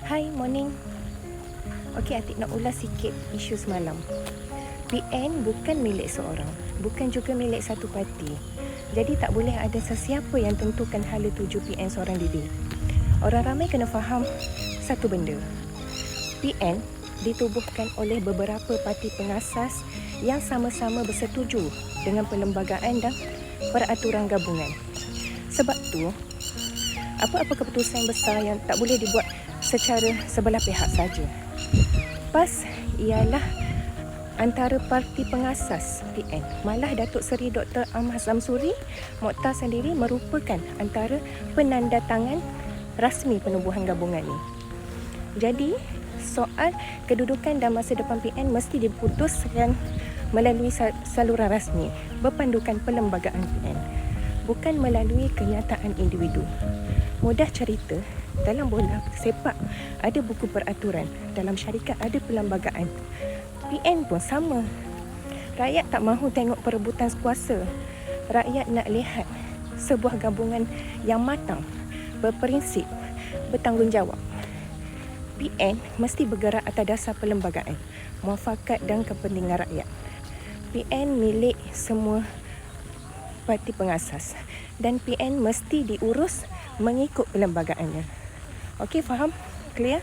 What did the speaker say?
Hi, morning. Okey, Atik nak ulas sikit isu semalam. PN bukan milik seorang, bukan juga milik satu parti. Jadi tak boleh ada sesiapa yang tentukan hala tuju PN seorang diri. Orang ramai kena faham satu benda. PN ditubuhkan oleh beberapa parti pengasas yang sama-sama bersetuju dengan perlembagaan dan peraturan gabungan. Sebab tu, apa-apa keputusan besar yang tak boleh dibuat secara sebelah pihak saja. PAS ialah antara parti pengasas PN. Malah Datuk Seri Dr. Ahmad Zamsuri Mokhtar sendiri merupakan antara penandatangan rasmi penubuhan gabungan ini. Jadi, soal kedudukan dan masa depan PN mesti diputuskan melalui saluran rasmi berpandukan perlembagaan PN, bukan melalui kenyataan individu. Mudah cerita, dalam bola sepak ada buku peraturan, dalam syarikat ada perlembagaan. PN pun sama. Rakyat tak mahu tengok perebutan kuasa. Rakyat nak lihat sebuah gabungan yang matang, berprinsip, bertanggungjawab. PN mesti bergerak atas dasar perlembagaan, muafakat dan kepentingan rakyat. PN milik semua parti pengasas dan PN mesti diurus mengikut perlembagaannya. Okey, faham? Clear?